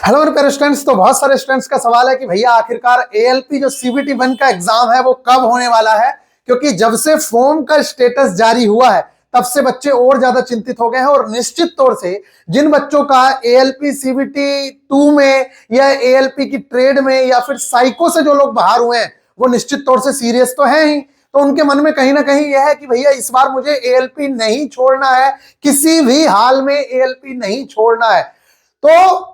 Hello मेरे प्यारे students. तो बहुत सारे स्टूडेंट्स का सवाल है कि भैया आखिरकार एएलपी जो सीबीटी 1 का एग्जाम है वो कब होने वाला है, क्योंकि जब से फॉर्म का स्टेटस जारी हुआ है तब से बच्चे और ज्यादा चिंतित हो गए हैं। और निश्चित तौर से जिन बच्चों का एएलपी सीबीटी 2 में या एएलपी की ट्रेड में या फिर साइको से जो लोग बाहर हुए हैं वो निश्चित तौर से सीरियस तो है ही, तो उनके मन में कहीं ना कहीं यह है कि भैया इस बार मुझे एएलपी नहीं छोड़ना है, किसी भी हाल में एएलपी नहीं छोड़ना है। तो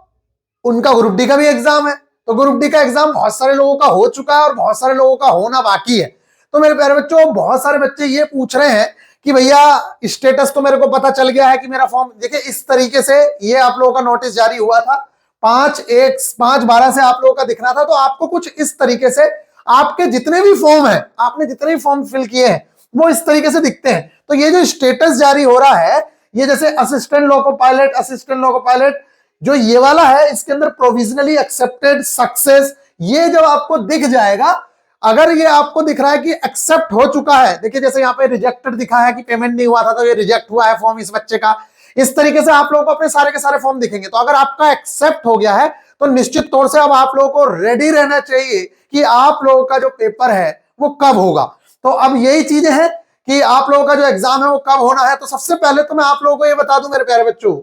उनका ग्रुप डी का भी एग्जाम है, तो ग्रुप डी का एग्जाम बहुत सारे लोगों का हो चुका है और बहुत सारे लोगों का होना बाकी है। तो मेरे प्यारे बच्चों, बहुत सारे बच्चे ये पूछ रहे हैं कि भैया स्टेटस तो मेरे को पता चल गया है कि मेरा फॉर्म, देखिए इस तरीके से ये आप लोगों का नोटिस जारी हुआ था 5/12 से आप लोगों का दिखना था। तो आपको कुछ इस तरीके से आपके जितने भी फॉर्म है, आपने जितने भी फॉर्म फिल किए हैं वो इस तरीके से दिखते हैं। तो ये जो स्टेटस जारी हो रहा है, ये जैसे assistant loco pilot, assistant loco pilot जो ये वाला है, इसके अंदर प्रोविजनली एक्सेप्टेड, सक्सेस, ये जब आपको दिख जाएगा, अगर ये आपको दिख रहा है कि एक्सेप्ट हो चुका है, देखिए जैसे यहाँ पे रिजेक्टेड दिखा है कि पेमेंट नहीं हुआ था तो ये रिजेक्ट हुआ है फॉर्म इस बच्चे का, इस तरीके से आप लोगों को अपने सारे के सारे फॉर्म दिखेंगे। तो अगर आपका एक्सेप्ट हो गया है तो निश्चित तौर से अब आप लोगों को रेडी रहना चाहिए कि आप लोगों का जो पेपर है वो कब होगा। तो अब यही चीजें हैं कि आप लोगों का जो एग्जाम है वो कब होना है। तो सबसे पहले तो मैं आप लोगों को ये बता दूं मेरे प्यारे बच्चों,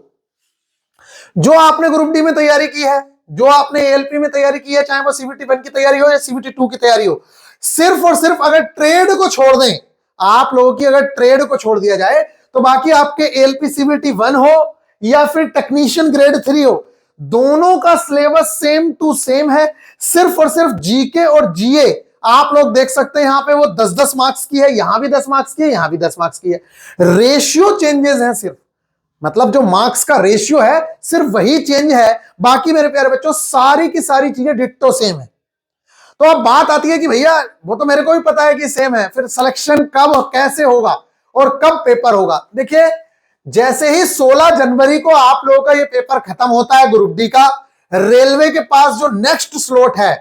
जो आपने ग्रुप डी में तैयारी की है, जो आपने एएलपी में तैयारी की है, चाहे वो सीबीटी 1 की तैयारी हो या सीबीटी 2 की तैयारी हो, सिर्फ और सिर्फ अगर ट्रेड को छोड़ दें, आप लोगों की अगर ट्रेड को छोड़ दिया जाए तो बाकी आपके एएलपी सीबीटी 1 हो या फिर टेक्नीशियन ग्रेड 3 हो, दोनों का सिलेबस सेम टू सेम है। सिर्फ और सिर्फ जीके और जीए आप लोग देख सकते हैं, यहां पे वो 10-10 मार्क्स की है, यहां भी 10 मार्क्स की है, यहां भी 10 मार्क्स की है। रेशियो चेंजेस हैं सिर्फ, मतलब जो मार्क्स का रेशियो है सिर्फ वही चेंज है, बाकी मेरे प्यारे बच्चों सारी की सारी चीजें डिट्टो सेम है। तो अब बात आती है कि भैया वो तो मेरे को भी पता है कि सेम है, फिर सिलेक्शन कब कैसे होगा और कब पेपर होगा। देखिए जैसे ही 16 जनवरी को आप लोगों का ये पेपर खत्म होता है ग्रुप डी का, रेलवे के पास जो नेक्स्ट स्लॉट है,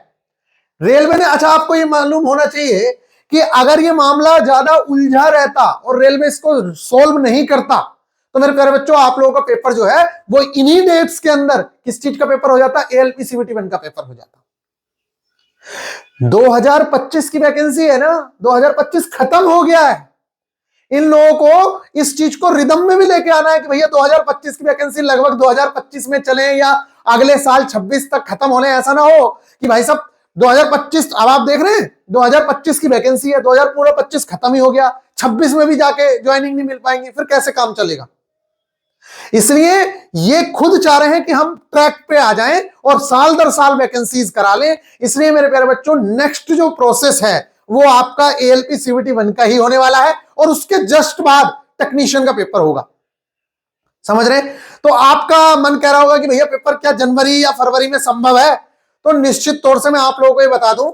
रेलवे ने, अच्छा आपको ये मालूम होना चाहिए कि अगर ये मामला ज्यादा उलझा रहता और रेलवे इसको सोल्व नहीं करता तो मेरे प्यारे बच्चों आप लोगों का पेपर जो है वो इन्हीं डेट्स के अंदर किस चीज का पेपर हो जाता, एएलपी सीबीटी 1 का पेपर हो जाता। 2025 की वैकेंसी है ना, 2025 खत्म हो गया है। इन लोगों को इस चीज को रिदम में भी लेके आना है कि भैया 2025 की वैकेंसी लगभग 2025 में चले या अगले साल 26 तक खत्म होने, ऐसा ना हो कि भाई साहब 2025, अब आप देख रहे हैं 2025 की वैकेंसी है, 2025 खत्म ही हो गया, 26 में भी जाके ज्वाइनिंग नहीं मिल पाएंगी, फिर कैसे काम चलेगा। इसलिए ये खुद चाह रहे हैं कि हम ट्रैक पे आ जाएं और साल दर साल वैकेंसीज करा लें। इसलिए मेरे प्यारे बच्चों नेक्स्ट जो प्रोसेस है वो आपका एएलपी सीबीटी 1 का ही होने वाला है और उसके जस्ट बाद टेक्नीशियन का पेपर होगा। समझ रहे? तो आपका मन कह रहा होगा कि भैया पेपर क्या जनवरी या फरवरी में संभव है, तो निश्चित तौर से मैं आप लोगों को ये बता दूं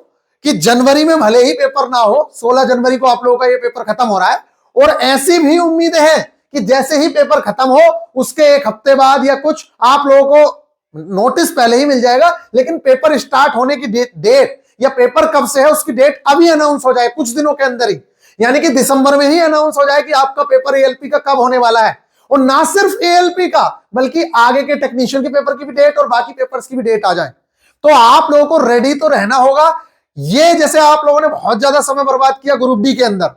कि जनवरी में भले ही पेपर ना हो, 16 जनवरी को आप लोगों का ये पेपर खत्म हो रहा है और ऐसी भी उम्मीदें हैं कि जैसे ही पेपर खत्म हो उसके एक हफ्ते बाद या कुछ आप लोगों को नोटिस पहले ही मिल जाएगा, लेकिन पेपर स्टार्ट होने की डेट या पेपर कब से है उसकी डेट अभी अनाउंस हो जाए कुछ दिनों के अंदर ही, यानी कि दिसंबर में ही अनाउंस हो जाए कि आपका पेपर एएलपी का कब होने वाला है। और ना सिर्फ एएलपी का बल्कि आगे के टेक्नीशियन के पेपर की भी डेट और बाकी पेपर्स की भी डेट आ जाए। तो आप लोगों को रेडी तो रहना होगा। ये जैसे आप लोगों ने बहुत ज्यादा समय बर्बाद किया ग्रुप डी के अंदर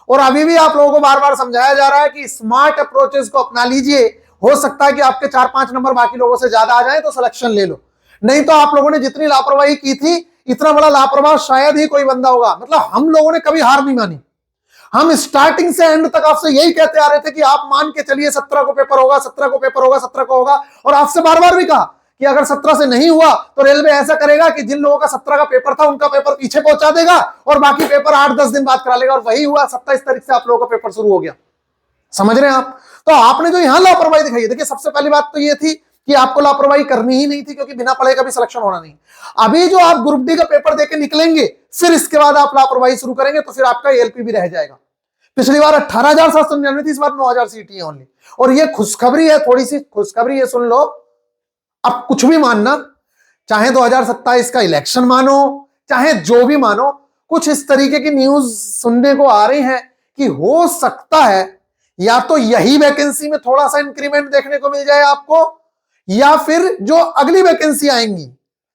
और अभी भी आप लोगों को बार बार समझाया जा रहा है कि स्मार्ट अप्रोचेस को अपना लीजिए, हो सकता है कि आपके 4-5 नंबर बाकी लोगों से ज्यादा आ जाए तो सिलेक्शन ले लो, नहीं तो आप लोगों ने जितनी लापरवाही की थी, इतना बड़ा लापरवाह शायद ही कोई बंदा होगा। मतलब हम लोगों ने कभी हार नहीं मानी, हम स्टार्टिंग से एंड तक आपसे यही कहते आ रहे थे कि आप मान के चलिए 17 को पेपर होगा, 17 को पेपर होगा, 17 को होगा, और आपसे बार बार भी कहा कि अगर 17 से नहीं हुआ तो रेलवे ऐसा करेगा कि जिन लोगों का 17 का पेपर था उनका पेपर पीछे पहुंचा देगा और बाकी पेपर 8-10 दिन बाद करा लेगा। और वही हुआ, 27 तारीख से आप लोगों का पेपर शुरू हो गया। समझ रहे हैं आप? तो आपने जो यहां लापरवाही दिखाई है, देखिए सबसे पहली बात तो ये थी कि आपको लापरवाही करनी ही नहीं थी, क्योंकि बिना पढ़े का भी सिलेक्शन होना नहीं। अभी जो आप ग्रुप डी का पेपर देके निकलेंगे फिर इसके बाद आप लापरवाही शुरू करेंगे तो फिर आपका एएलपी भी रह जाएगा। पिछली बार 18,799 थी, इस बार 9,000 सीटी है ओनली। और ये खुशखबरी है, थोड़ी सी खुशखबरी है, सुन लो। अब कुछ भी मानना, चाहे 2027 का इलेक्शन मानो, चाहे जो भी मानो, कुछ इस तरीके की न्यूज सुनने को आ रही है कि हो सकता है या तो यही वैकेंसी में थोड़ा सा इंक्रीमेंट देखने को मिल जाए आपको, या फिर जो अगली वैकेंसी आएंगी,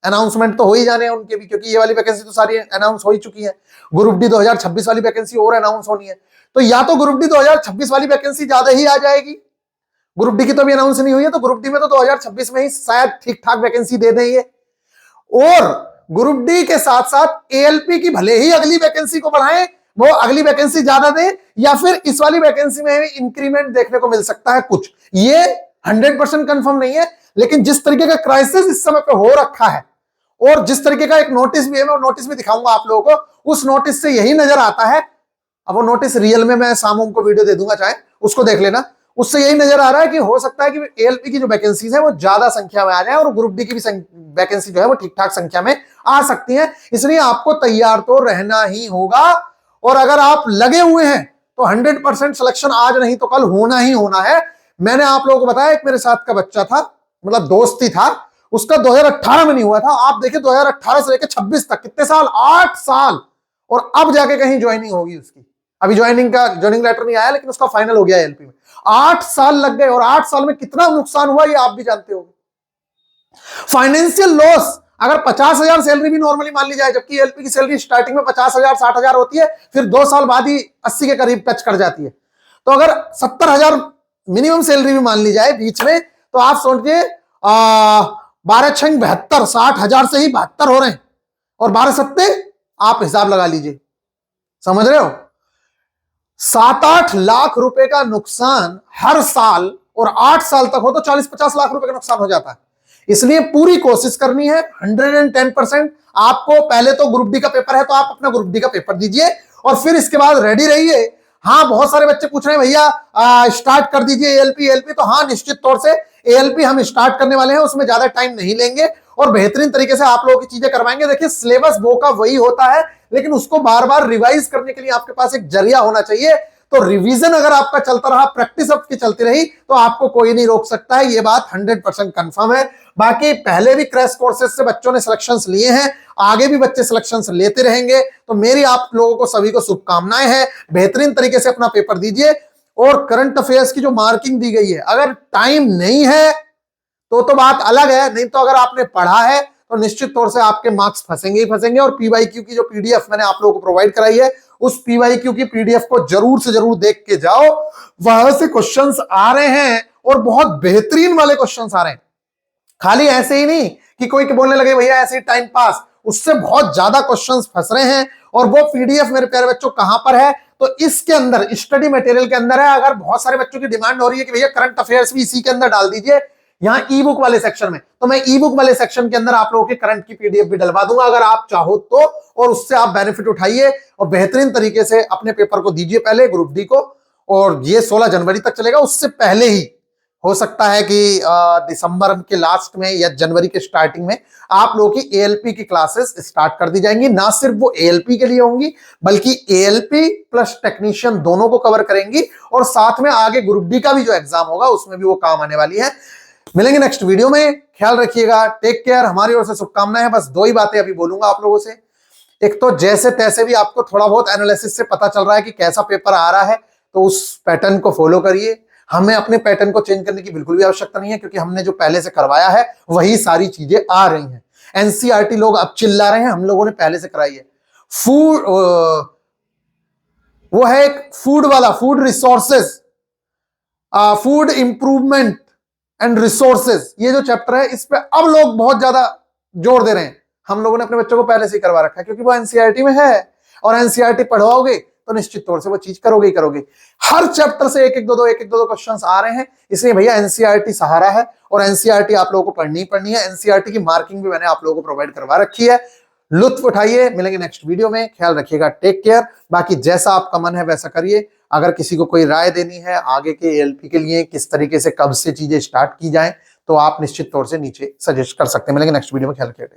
अनाउंसमेंट तो हो ही जाने हैं उनके भी, क्योंकि ये वाली वैकेंसी तो सारी अनाउंस हो ही चुकी है। ग्रुप डी 2026 वाली वैकेंसी और अनाउंस होनी है, तो या तो ग्रुप डी 2026 वाली वैकेंसी ज्यादा ही आ जाएगी, ग्रुप डी की तो भी अनाउंस नहीं हुई है, तो ग्रुप डी में तो 2026 में ही शायद ठीक ठाक वैकेंसी दे देंगे। और ग्रुप डी के साथ साथ एएलपी की भले ही अगली वैकेंसी को बढ़ाएं, वो अगली वैकेंसी ज्यादा दे, या फिर इस वाली वैकेंसी में इंक्रीमेंट देखने को मिल सकता है कुछ। ये 100% कंफर्म नहीं है, लेकिन जिस तरीके का क्राइसिस इस समय पे हो रखा है और जिस तरीके का एक नोटिस भी है, मैं नोटिस भी दिखाऊंगा आप लोगों को, उस नोटिस से यही नजर आता है। अब वो नोटिस रियल में मैं शाम को वीडियो दे दूंगा, चाहे उसको देख लेना। उससे यही नजर आ रहा है कि हो सकता है कि एएलपी की जो वैकेंसीज है वो ज्यादा संख्या में आ जाए और ग्रुप डी की भी वैकेंसी जो है वो ठीक ठाक संख्या में आ सकती है। इसलिए आपको तैयार तो रहना ही होगा, और अगर आप लगे हुए हैं तो 100% सिलेक्शन आज नहीं तो कल होना ही होना है। मैंने आप लोगों को बताया, एक मेरे साथ का बच्चा था, मतलब दोस्त ही था, उसका 2018 में नहीं हुआ था। आप देखिए 2018 से लेकर 26 तक कितने साल, 8 साल, और अब जाके कहीं ज्वाइनिंग होगी उसकी। अभी ज्वाइनिंग लेटर नहीं आया, लेकिन उसका फाइनल हो गया एएलपी में। 8 साल लग गए, और 8 साल में कितना नुकसान हुआ ये आप भी जानते हो। फाइनेंशियल लॉस, अगर 50,000 सैलरी भी नॉर्मली मान ली जाए, जबकि एएलपी की सैलरी स्टार्टिंग में 50,000 60,000 होती है, फिर 2 साल बाद ही 80 के करीब टच कर जाती है। तो अगर 70,000 मिनिमम सैलरी भी मान ली जाए बीच में, तो आप सोचिए 12 6 72, 60,000 से ही 72 हो रहे हैं, और 12 सत्ते आप हिसाब लगा लीजिए, समझ रहे हो। 7-8 लाख रुपए का नुकसान हर साल, और 8 साल तक हो तो 40-50 लाख रुपए का नुकसान हो जाता है। इसलिए पूरी कोशिश करनी है 110%। आपको पहले तो ग्रुप डी का पेपर है, तो आप अपना ग्रुप डी का पेपर दीजिए, और फिर इसके बाद रेडी रहिए। हाँ, बहुत सारे बच्चे पूछ रहे हैं भैया स्टार्ट कर दीजिए एएलपी। तो हाँ, निश्चित तौर से एएलपी हम स्टार्ट करने वाले हैं, उसमें ज्यादा टाइम नहीं लेंगे और बेहतरीन तरीके से आप लोगों की चीजें करवाएंगे। देखिए, सिलेबस वो का वही होता है, लेकिन उसको बार बार रिवाइज करने के लिए आपके पास एक जरिया होना चाहिए। तो रिवीजन अगर आपका चलता रहा, प्रैक्टिस आपकी चलती रही, तो आपको कोई नहीं रोक सकता है, ये बात 100% कंफर्म है। बाकी पहले भी क्रैश कोर्सेज से बच्चों ने सिलेक्शंस लिए हैं, आगे भी बच्चे सिलेक्शंस लेते रहेंगे। तो मेरी आप लोगों को सभी को शुभकामनाएं हैं। बेहतरीन तरीके से अपना पेपर दीजिए, और करंट अफेयर्स की जो मार्किंग दी गई है, अगर टाइम नहीं है तो बात अलग है, नहीं तो अगर आपने पढ़ा है तो निश्चित तौर से आपके मार्क्स फंसेंगे ही फंसेंगे। और पीवाईक्यू की जो पीडीएफ मैंने आप लोगों को प्रोवाइड कराई है, उस पीवाईक्यू की पीडीएफ को जरूर से जरूर देख के जाओ। वहां से क्वेश्चंस आ रहे हैं, और बहुत बेहतरीन वाले क्वेश्चंस आ रहे हैं। खाली ऐसे ही नहीं कि कोई बोलने लगे भैया ऐसे ही टाइम पास, उससे बहुत ज्यादा क्वेश्चंस फंस रहे हैं। और वो पीडीएफ मेरे प्यारे बच्चों कहां पर है, तो इसके अंदर स्टडी मटेरियल के अंदर है। अगर बहुत सारे बच्चों की डिमांड हो रही है कि भैया करंट अफेयर्स भी इसी के अंदर डाल दीजिए, यहां ई बुक वाले सेक्शन में, तो मैं ई बुक वाले सेक्शन के अंदर आप लोगों के करंट की पीडीएफ भी डलवा दूंगा, अगर आप चाहो तो। और उससे आप बेनिफिट उठाइए और बेहतरीन तरीके से अपने पेपर को दीजिए पहले ग्रुप डी को। और ये 16 जनवरी तक चलेगा, उससे पहले ही हो सकता है कि दिसंबर के लास्ट में या जनवरी के स्टार्टिंग में आप लोगों की एएलपी की क्लासेस स्टार्ट कर दी जाएंगी। ना सिर्फ वो एएलपी के लिए होंगी, बल्कि एएलपी प्लस टेक्नीशियन दोनों को कवर करेंगी, और साथ में आगे ग्रुप डी का भी जो एग्जाम होगा उसमें भी वो काम आने वाली है। मिलेंगे नेक्स्ट वीडियो में, ख्याल रखिएगा, टेक केयर। हमारी ओर से शुभकामनाएं हैं। बस 2 ही बातें अभी बोलूंगा आप लोगों से। एक तो जैसे तैसे भी आपको थोड़ा बहुत एनालिसिस से पता चल रहा है कि कैसा पेपर आ रहा है, तो उस पैटर्न को फॉलो करिए। हमें अपने पैटर्न को चेंज करने की बिल्कुल भी आवश्यकता नहीं है, क्योंकि हमने जो पहले से करवाया है वही सारी चीजें आ रही हैं। एनसीईआरटी लोग अब चिल्ला रहे हैं, हम लोगों ने पहले से कराई है। फूड वो है एक फूड वाला, food resources, food improvement and resources, ये जो चैप्टर है इस पे अब लोग बहुत ज्यादा जोर दे रहे हैं। हम लोगों ने अपने बच्चों को पहले से ही करवा रखा है, क्योंकि वो एनसीईआरटी में है, और एनसीईआरटी पढ़वाओगे तो निश्चित तौर से वो चीज करोगे ही करोगे। हर चैप्टर से एक एक दो क्वेश्चंस आ रहे हैं, इसलिए भैया एनसीईआरटी सहारा है, और एनसीईआरटी आप लोगों को पढ़नी ही पढ़नी है। एनसीईआरटी की मार्किंग भी मैंने आप लोगों को प्रोवाइड करवा रखी है। लुत्फ उठाइए। मिलेंगे नेक्स्ट वीडियो में, ख्याल रखिएगा, टेक केयर। बाकी जैसा आपका मन है वैसा करिए। अगर किसी को कोई राय देनी है आगे के एएलपी के लिए, किस तरीके से कब से चीजें स्टार्ट की जाए, तो आप निश्चित तौर से नीचे सजेस्ट कर सकते हैं। मिलेंगे नेक्स्ट वीडियो में, ख्याल रखिएगा।